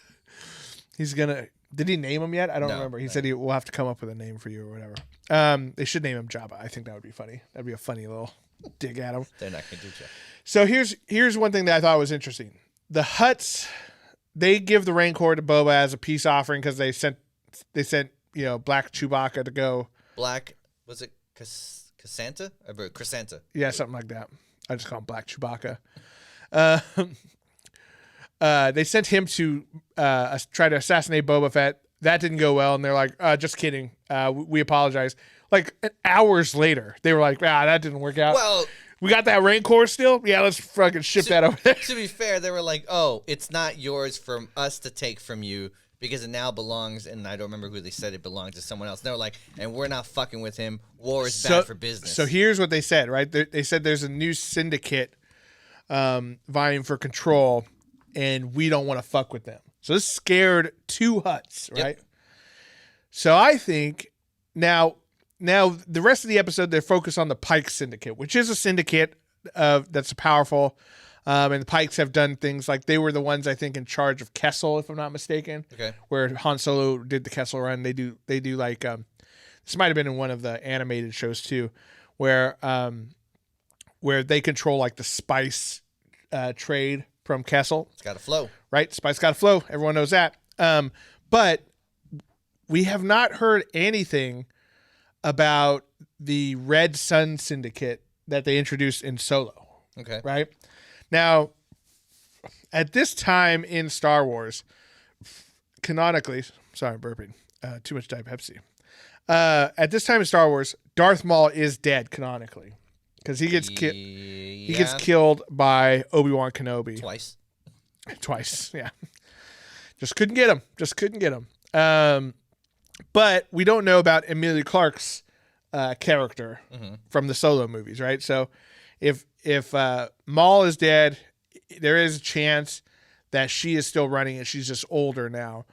He's going to. Did he name him yet? I don't remember. He said we'll have to come up with a name for you or whatever. They should name him Jabba. I think that would be funny. That'd be a funny little dig at him. They're not going to do Jabba. So here's one thing that I thought was interesting. The Hutts, they give the Rancor to Boba as a peace offering because they sent Black Chewbacca to go. Black, was it Cassanta? Or Crescenta? Yeah, something like that. I just call him Black Chewbacca. They sent him to try to assassinate Boba Fett. That didn't go well, and they're like, just kidding. We apologize. Like, hours later, they were like, that didn't work out. Well, we got that Rancor still? Yeah, let's fucking ship that over there. To be fair, they were like, oh, it's not yours from us to take from you because it now belongs, and I don't remember who they said it belonged to someone else. And they were like, and we're not fucking with him. War is bad for business. So here's what they said, right? They said there's a new syndicate vying for control, and we don't want to fuck with them. So this scared two Hutts, right? Yep. So I think now the rest of the episode, they're focused on the Pike Syndicate, which is a syndicate that's powerful. And the Pikes have done things like they were the ones, I think, in charge of Kessel, if I'm not mistaken. Okay. Where Han Solo did the Kessel run. They do like this might have been in one of the animated shows too, where they control like the spice trade from Kessel. It's got to flow. Right? Spice got to flow. Everyone knows that. But we have not heard anything about the Red Sun Syndicate that they introduced in Solo. Okay. Right? Now, at this time in Star Wars, canonically, sorry, I'm burping, too much Diet Pepsi. At this time in Star Wars, Darth Maul is dead canonically because he gets killed by Obi-Wan Kenobi twice. Yeah, just couldn't get him. But we don't know about Emilia Clarke's character from the Solo movies, right? So if Maul is dead, there is a chance that she is still running and she's just older now.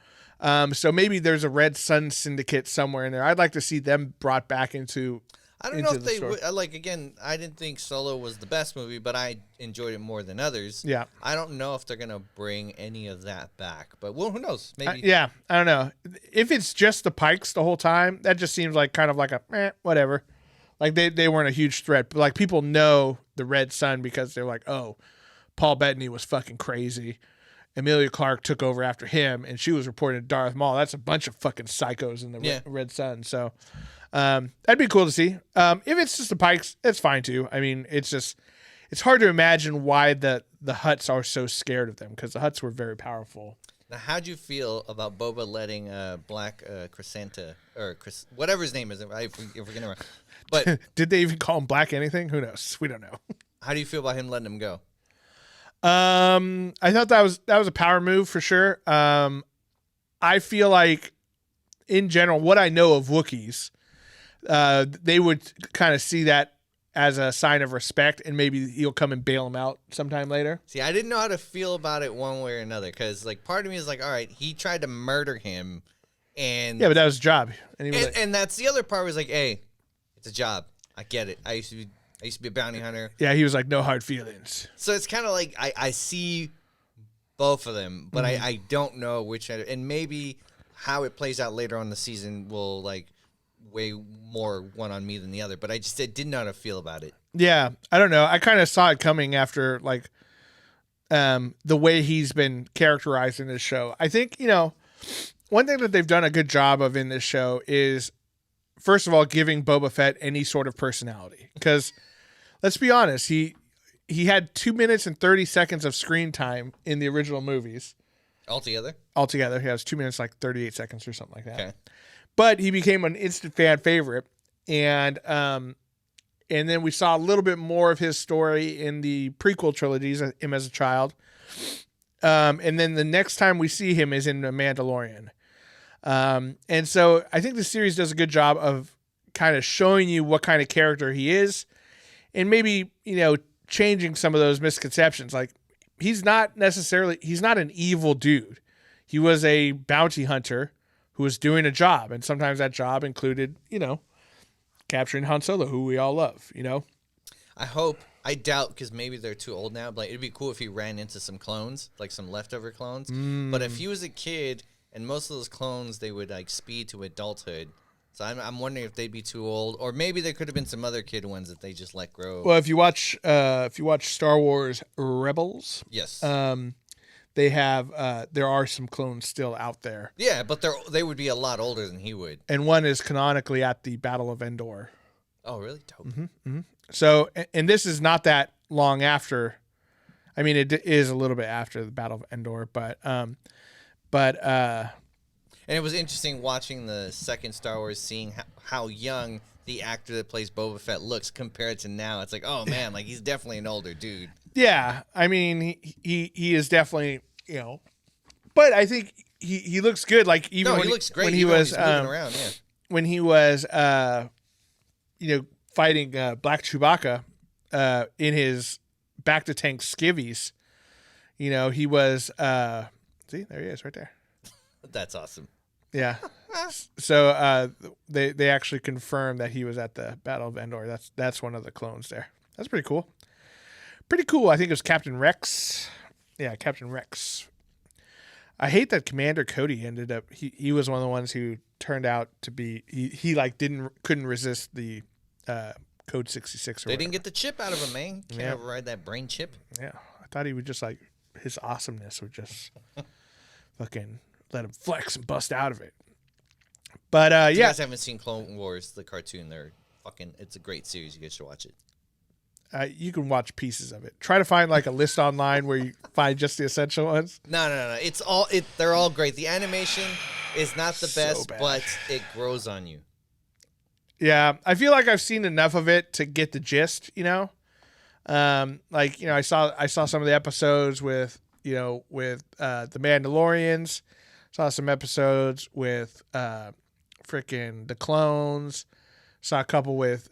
So maybe there's a Red Sun Syndicate somewhere in there. I'd like to see them brought back into. I don't know if they would. Like, again, I didn't think Solo was the best movie, but I enjoyed it more than others. Yeah. I don't know if they're going to bring any of that back, but well, who knows? Maybe. I don't know. If it's just the Pikes the whole time, that just seems like kind of like a whatever. Like they weren't a huge threat, but like people know the Red Sun because they're like, oh, Paul Bettany was fucking crazy. Emilia Clarke took over after him, and she was reporting to Darth Maul. That's a bunch of fucking psychos in the Red Sun. So that'd be cool to see. If it's just the Pikes, it's fine too. I mean, it's hard to imagine why the Hutts are so scared of them because the Hutts were very powerful. Now, how'd you feel about Boba letting Black Crescenta or whatever his name is? I forget him. But did they even call him Black anything? Who knows? We don't know. How do you feel about him letting him go? I thought that was a power move for sure. I feel like in general, what I know of Wookiees, they would kind of see that as a sign of respect, and maybe he'll come and bail him out sometime later. See, I didn't know how to feel about it one way or another, because like part of me is like, all right, he tried to murder him, and Yeah, but that was his job. And he was like, and that's the other part was like, hey, it's a job. I get it. I used to be a bounty hunter. yeah, he was like, no hard feelings. So it's kind of like I see both of them, but I don't know which, and maybe how it plays out later on in the season will like weigh more one on me than the other. But I didn't know how to feel about it. Yeah, I don't know. I kind of saw it coming after like the way he's been characterized in this show. I think, you know, one thing that they've done a good job of in this show is, first of all, giving Boba Fett any sort of personality. Because let's be honest, he had 2 minutes and 30 seconds of screen time in the original movies. Altogether, He has 2 minutes, like 38 seconds or something like that. okay. But he became an instant fan favorite. And then we saw a little bit more of his story in the prequel trilogies, him as a child. And then the next time we see him is in The Mandalorian. And so I think the series does a good job of kind of showing you what kind of character he is, and maybe, you know, changing some of those misconceptions. Like, he's not an evil dude. He was a bounty hunter who was doing a job, and sometimes that job included, you know, capturing Han Solo, who we all love, you know? I doubt, because maybe they're too old now, but it'd be cool if he ran into some clones, like some leftover clones. But if he was a kid, and most of those clones, they would like speed to adulthood. So I'm wondering if they'd be too old, or maybe there could have been some other kid ones that they just let grow. Well, if you watch Star Wars Rebels, Yes. they have there are some clones still out there. Yeah, but they would be a lot older than he would. And one is canonically at the Battle of Endor. Oh, really? Dope. So, and this is not that long after. I mean, it is a little bit after the Battle of Endor, but And it was interesting watching the second Star Wars, seeing how young the actor that plays Boba Fett looks compared to now. It's like, oh man, like he's definitely an older dude. yeah, I mean, he is definitely, you know, but I think he looks good. Like even No, when he looks great. when he even when was he's moving around, yeah. when he was you know, fighting Black Chewbacca in his back to tank skivvies. You know, he was see, there he is right there. That's awesome. Yeah. So they actually confirmed that he was at the Battle of Endor. That's one of the clones there. That's pretty cool. Pretty cool. I think it was Captain Rex. Yeah, Captain Rex. I hate that Commander Cody ended up. He was one of the ones who turned out to be. He like couldn't resist the Code 66. They didn't get the chip out of him, man. Can't override that brain chip. Yeah, I thought he would just like his awesomeness would just fucking let him flex and bust out of it. But If you yeah, guys haven't seen Clone Wars, the cartoon, it's a great series. You guys should watch it. you can watch pieces of it. Try to find like a list online where you find just the essential ones. No. They're all great. The animation is not the So best, bad. but it grows on you. Yeah, I feel like I've seen enough of it to get the gist, you know. Like, you know, I saw some of the episodes with the Mandalorians. Saw some episodes with freaking the clones. Saw a couple with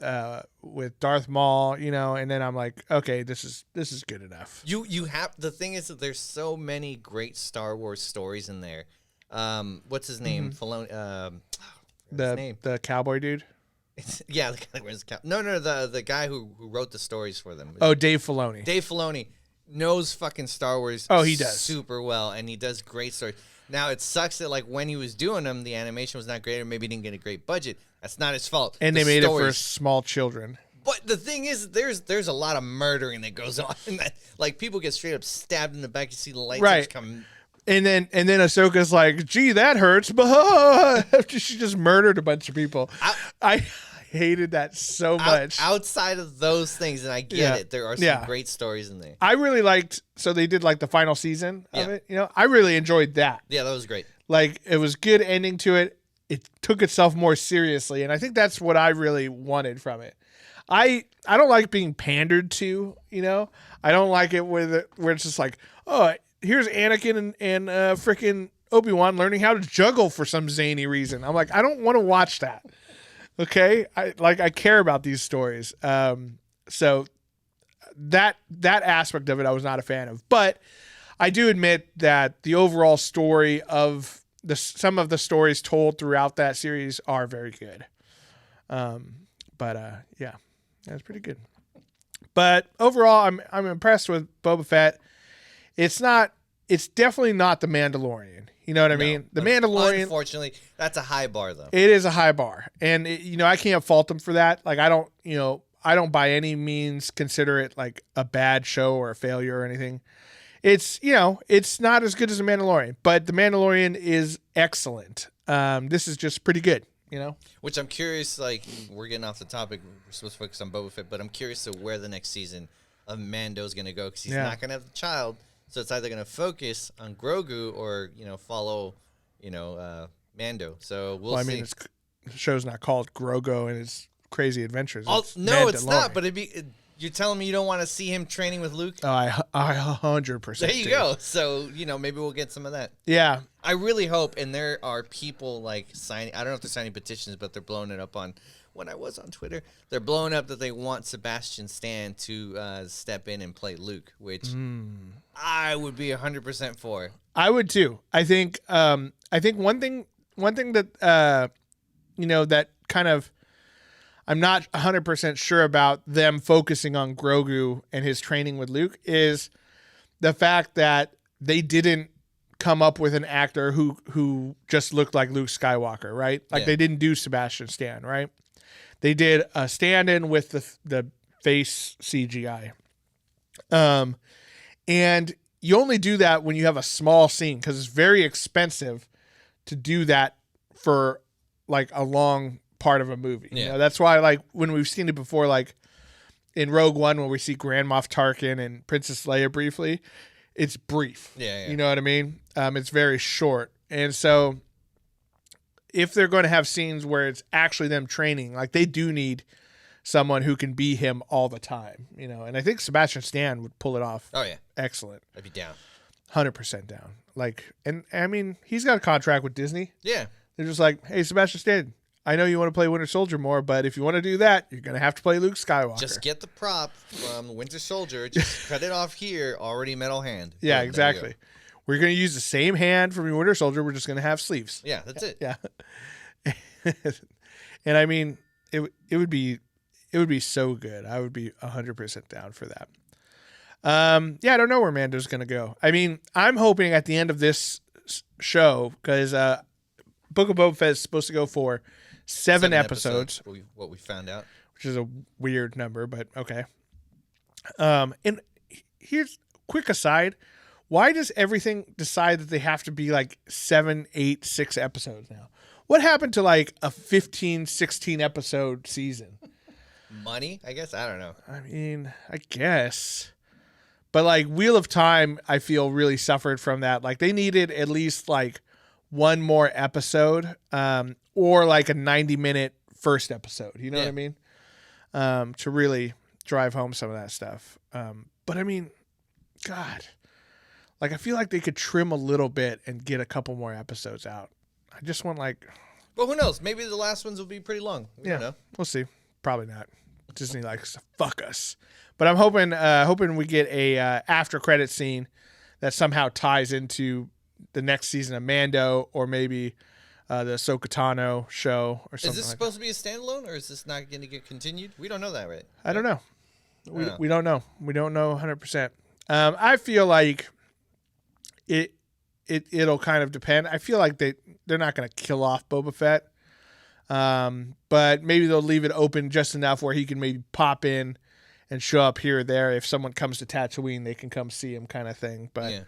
Darth Maul, you know, and then I'm like, okay, this is good enough. You have, the thing is that there's so many great Star Wars stories in there. What's his name? Filoni, his name? The cowboy dude. Yeah, the guy that wears the cap. No, the guy who wrote the stories for them. Oh, Dave Filoni. Dave Filoni knows fucking Star Wars. Oh, he does super well, and he does great stories. Now it sucks that like when he was doing them, the animation was not great, or maybe he didn't get a great budget. That's not his fault. And they made it for small children. But the thing is, there's a lot of murdering that goes on. In that, like people get straight up stabbed in the back. You see the lights come. And then Ahsoka's like, gee, that hurts. After she just murdered a bunch of people. I hated that so much. Outside of those things, and I get it, there are some great stories in there. I really liked, so they did like the final season of it. You know, I really enjoyed that. Yeah, that was great. Like, it was good ending to it. It took itself more seriously. And I think that's what I really wanted from it. I don't like being pandered to, you know. I don't like it where it's just like, oh, here's Anakin and freaking Obi-Wan learning how to juggle for some zany reason. I'm like, I don't want to watch that. Okay, I care about these stories. So that aspect of it I was not a fan of. But I do admit that the overall story of some of the stories told throughout that series are very good. Yeah, that's pretty good. But overall, I'm impressed with Boba Fett. It's definitely not the Mandalorian. You know what I mean? The Mandalorian. Unfortunately, that's a high bar, though. It is a high bar, and I can't fault them for that. Like I don't by any means consider it like a bad show or a failure or anything. It's it's not as good as the Mandalorian, but the Mandalorian is excellent. This is just pretty good. Which I'm curious. Like we're getting off the topic. We're supposed to focus on Boba Fett, but I'm curious to where the next season of Mando is going to go because he's not going to have the child. So it's either going to focus on Grogu or, follow, Mando. So we'll see. I mean, the show's not called Grogu and his crazy adventures. No, it's not. But you're telling me you don't want to see him training with Luke? Oh, I 100%. There you go. So, maybe we'll get some of that. Yeah. I really hope, and there are people like signing, I don't know if they're signing petitions, but they're blowing it up when I was on Twitter, they're blowing up that they want Sebastian Stan to step in and play Luke, which I would be 100% for. I would too. I think one thing that that kind of I'm not 100% sure about them focusing on Grogu and his training with Luke is the fact that they didn't come up with an actor who just looked like Luke Skywalker, right? Like they didn't do Sebastian Stan, right? They did a stand-in with the face CGI. And you only do that when you have a small scene because it's very expensive to do that for like a long part of a movie. Yeah. That's why like when we've seen it before, like in Rogue One when we see Grand Moff Tarkin and Princess Leia briefly, it's brief. Yeah. You know what I mean? It's very short. And so if they're going to have scenes where it's actually them training, like they do need someone who can be him all the time, and I think Sebastian Stan would pull it off. Oh yeah. Excellent. I'd be down. 100% down. Like, and I mean, he's got a contract with Disney. Yeah. They're just like, hey, Sebastian Stan, I know you want to play Winter Soldier more, but if you want to do that, you're going to have to play Luke Skywalker. Just get the prop from Winter Soldier. Just cut it off here. Already metal hand. Yeah, exactly. We're going to use the same hand from your Winter Soldier. We're just going to have sleeves. Yeah, that's it. Yeah. And I mean, it would be so good. I would be 100% down for that. Yeah, I don't know where Mando's going to go. I mean, I'm hoping at the end of this show, because Book of Boba Fett is supposed to go for 7 episodes. What we found out. Which is a weird number, but okay. And here's quick aside. Why does everything decide that they have to be like 7, 8, 6 episodes now? What happened to like a 15, 16 episode season? Money, I guess. I don't know. I mean, I guess. But like Wheel of Time, I feel really suffered from that. Like they needed at least like one more episode or like a 90-minute first episode. You know what I mean? To really drive home some of that stuff. But I mean, God, like I feel like they could trim a little bit and get a couple more episodes out. I just want like... Well, who knows? Maybe the last ones will be pretty long. We don't know. We'll see. Probably not. Disney likes to fuck us. But I'm hoping we get a after credit scene that somehow ties into the next season of Mando or maybe the Ahsoka Tano show or something. Is this supposed to be a standalone or is this not going to get continued? We don't know that, right? I don't know. We don't know. We don't know 100%. I feel like it'll kind of depend. I feel like they're not going to kill off Boba Fett. But maybe they'll leave it open just enough where he can maybe pop in and show up here or there. If someone comes to Tatooine, they can come see him kind of thing. But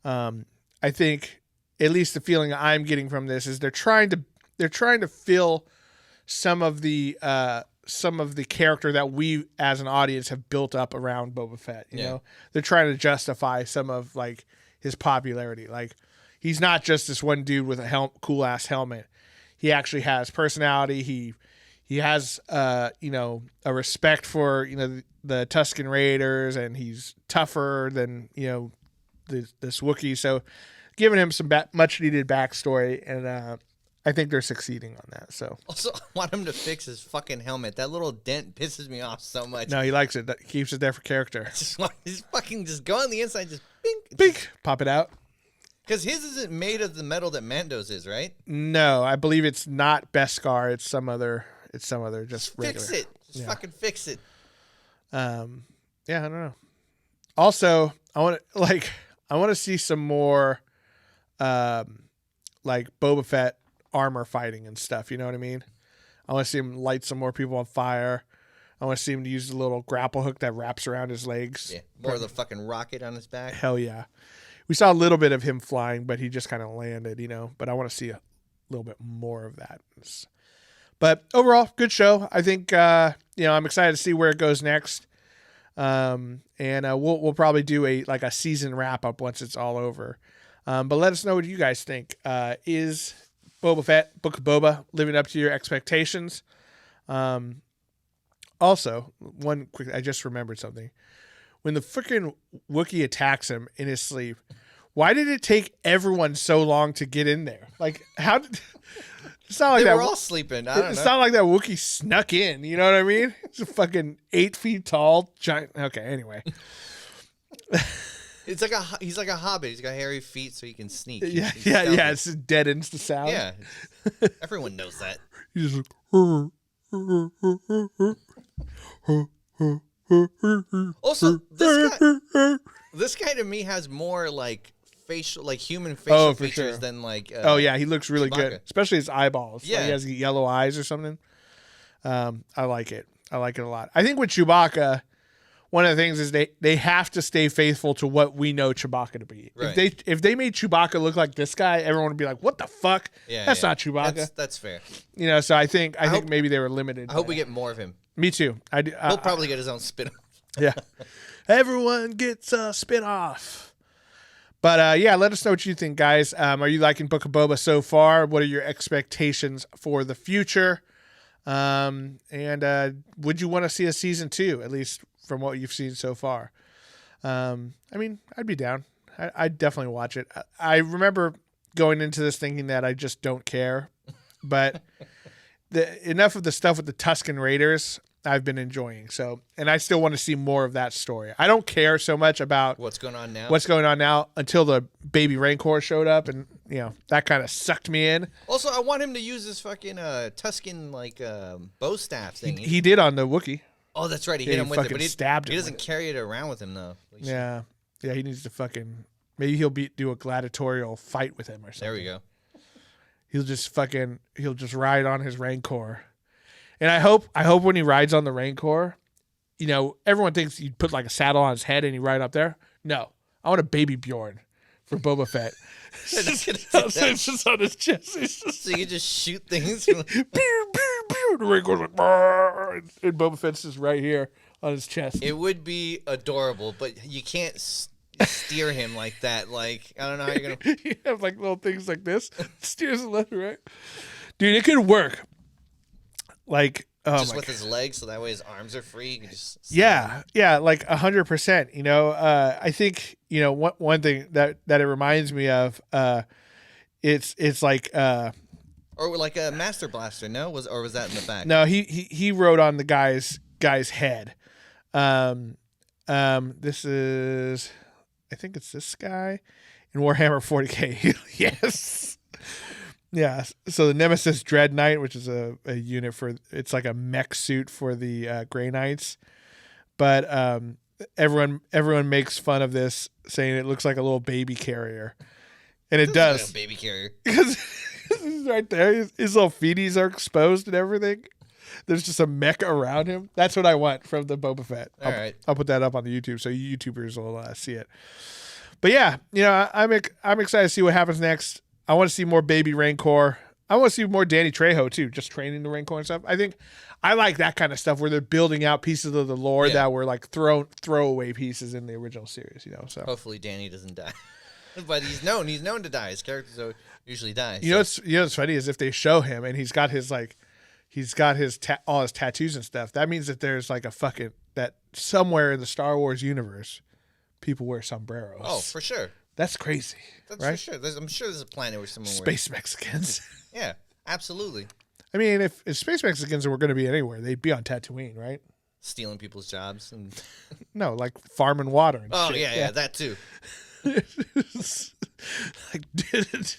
I think at least the feeling I'm getting from this is they're trying to fill some of the character that we as an audience have built up around Boba Fett. You know, they're trying to justify some of like his popularity. Like he's not just this one dude with a cool ass helmet. He actually has personality. He has a respect for the Tusken Raiders, and he's tougher than this Wookiee. So, giving him some much needed backstory, and I think they're succeeding on that. So Also, I want him to fix his fucking helmet. That little dent pisses me off so much. no, he likes it. That keeps it there for character. Just want his fucking just go on the inside, just bing. Bink, pop it out. Because his isn't made of the metal that Mando's is, right? No, I believe it's not Beskar. It's some other. Just regular. Fix it. Just fucking fix it. Yeah, I don't know. Also, I want to see some more, like Boba Fett armor fighting and stuff. You know what I mean? I want to see him light some more people on fire. I want to see him use the little grapple hook that wraps around his legs. Yeah, more of the fucking rocket on his back. Hell yeah. We saw a little bit of him flying, but he just kind of landed, you know. But I want to see a little bit more of that. But overall, good show. I think I'm excited to see where it goes next. And we'll probably do a season wrap up once it's all over. But let us know what you guys think. Is Boba Fett, Book of Boba, living up to your expectations? Also, I just remembered something. When the freaking Wookiee attacks him in his sleep, why did it take everyone so long to get in there? Like, how did... It's not like They that. were all sleeping. I don't It's know. not like that Wookiee snuck in. You know what I mean? It's a fucking 8 feet tall giant. Okay, anyway. It's like he's like a hobbit. He's got hairy feet so he can sneak. Yeah. He's stealthy. It just deadens the sound. Yeah. Everyone knows that. He's just Also, this guy to me has more like human facial Oh, for features sure. than like. oh yeah, he looks really good, Chewbacca. especially his eyeballs. Like, Yeah. he has yellow eyes or something. I like it. I like it a lot. I think with Chewbacca, one of the things is they have to stay faithful to what we know Chewbacca to be. Right. If they made Chewbacca look like this guy, everyone would be like, "What the fuck? Yeah, That's yeah. not Chewbacca." That's fair. You know, so I think hope- maybe they were limited. I hope by we that. get more of him. Me too. He'll probably get his own spin. Yeah. Everyone gets a spin-off. But let us know what you think, guys. Are you liking Book of Boba so far? What are your expectations for the future? And would you want to see a season 2, at least from what you've seen so far? I'd be down. I'd definitely watch it. I remember going into this thinking that I just don't care. But enough of the stuff with the Tusken Raiders I've been enjoying. So, and I still want to see more of that story. I don't care so much about What's going on now? Until the baby Rancor showed up, and that kind of sucked me in. Also, I want him to use his fucking Tusken bow staff thing. He did on the Wookiee. Oh, that's right. He Yeah, hit he him with it, fucking but stabbed he him doesn't with carry it around with him though. Yeah, he needs to fucking maybe he'll do a gladiatorial fight with him or something. There we go. He'll just ride on his Rancor. And I hope when he rides on the Rancor, everyone thinks you put like a saddle on his head and you ride up there. No, I want a baby Bjorn for Boba Fett. It's just on his chest. It's just So you can just shoot things. pew, pew, pew. The Rancor's like, "Brr," and Boba Fett's just right here on his chest. It would be adorable, but you can't steer him like that. Like, I don't know how you're gonna. You have like little things like this, steers the left and right. Dude, it could work. Like, Just with his legs, so that way his arms are free. You can just yeah, like 100%. I think one thing that it reminds me of. It's like or like a Master Blaster. No, was that in the back? no, he rode on the guy's head. This is, I think it's this guy in Warhammer 40K. Yes. Yeah, so the Nemesis Dreadnight, which is a unit it's like a mech suit for the Grey Knights, but everyone makes fun of this, saying it looks like a little baby carrier, and it does. Like a baby carrier. Because he's right there, his little feeties are exposed and everything. There's just a mech around him. That's what I want from the Boba Fett. All right. I'll put that up on the YouTube so you YouTubers will see it. But yeah, I'm excited to see what happens next. I want to see more baby Rancor. I want to see more Danny Trejo too, just training the Rancor and stuff. I think I like that kind of stuff where they're building out pieces of the lore that were like throwaway pieces in the original series. So Hopefully Danny doesn't die, but he's known to die. His characters usually die. What's funny is if they show him and he's got his all his tattoos and stuff. That means that there's like that somewhere in the Star Wars universe, people wear sombreros. Oh, for sure. That's crazy. That's right? for sure. I'm sure there's a planet where someone Space Mexicans. Yeah. Absolutely. I mean, if space Mexicans were going to be anywhere, they'd be on Tatooine, right? Stealing people's jobs and No, like farming water and oh shit. yeah, that too. Like,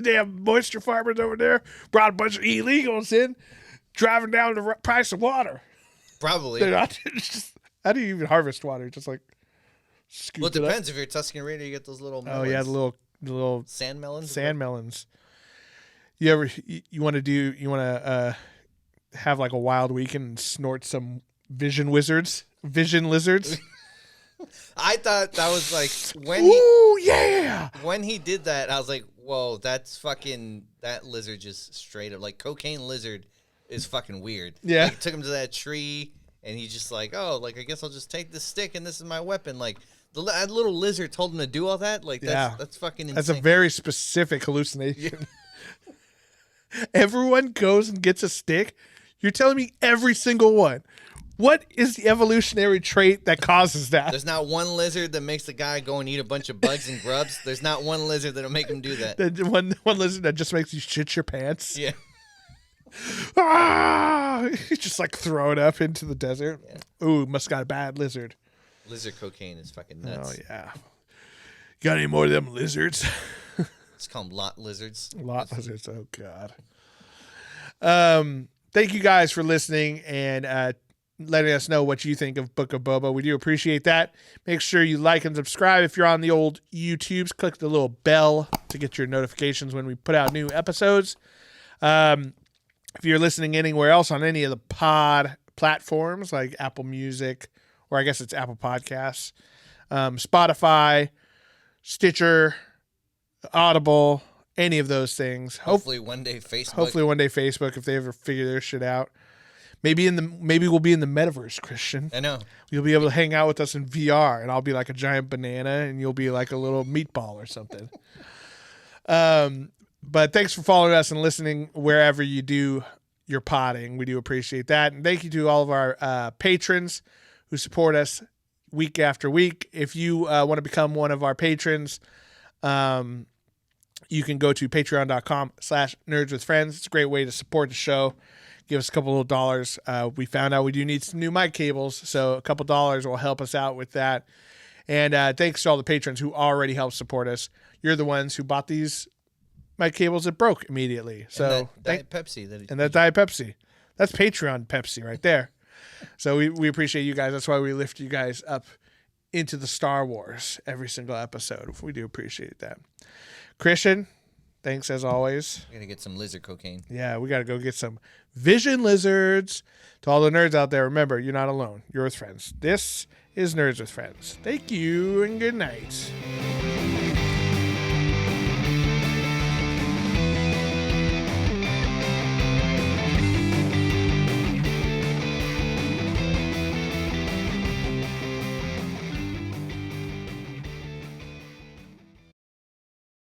damn moisture farmers over there brought a bunch of illegals in, driving down the price of water. Probably. They're not, how do you even harvest water? Just like scoop Well, it it up? depends. If you're Tuscan Raider, you get those little melons. Oh yeah, the little sand melons. sand melons. You ever you want to have like a wild weekend and snort some vision lizards? I thought that was like when he did that, I was like, whoa, that's fucking, that lizard just straight up, like cocaine lizard is fucking weird. Yeah. Like, took him to that tree and he's just like, oh, like I guess I'll just take this stick and this is my weapon. Like that little lizard told him to do all that. Like that's fucking insane. That's a very specific hallucination. Everyone goes and gets a stick. You're telling me every single one. What is the evolutionary trait that causes that? There's not one lizard that makes the guy go and eat a bunch of bugs and grubs. There's not one lizard that'll make him do that. The one lizard that just makes you shit your pants. Yeah. You just like throw it up into the desert. Yeah. Ooh, must got a bad lizard. Lizard cocaine is fucking nuts. Oh yeah. Got any more of them lizards? Let's call them lot lizards. Lot lizards. Oh god. Thank you guys for listening and letting us know what you think of Book of Boba. We do appreciate that. Make sure you like and subscribe. If you're on the old YouTubes, click the little bell to get your notifications when we put out new episodes. If you're listening anywhere else on any of the pod platforms like Apple Music, or I guess it's Apple Podcasts, Spotify, Stitcher, Audible, any of those things. Hopefully one day Facebook. Hopefully one day Facebook, if they ever figure their shit out. Maybe we'll be in the metaverse, Cristian. I know. You'll be able to hang out with us in VR, and I'll be like a giant banana, and you'll be like a little meatball or something. But thanks for following us and listening wherever you do your potting. We do appreciate that. And thank you to all of our patrons who support us week after week. If you want to become one of our patrons, you can go to patreon.com/nerdswithfriends. It's a great way to support the show. Give us a couple of dollars. We found out we do need some new mic cables, so a couple dollars will help us out with that. And thanks to all the patrons who already helped support us. You're the ones who bought these mic cables that broke immediately. So and that Diet Pepsi. And that Diet Pepsi. That's Patreon Pepsi right there. So we appreciate you guys. That's why we lift you guys up into the Star Wars every single episode. We do appreciate that. Cristian, thanks as always. We're going to get some lizard cocaine. Yeah, we got to go get some vision lizards. To all the nerds out there, remember, you're not alone. You're with friends. This is Nerds with Friends. Thank you and good night.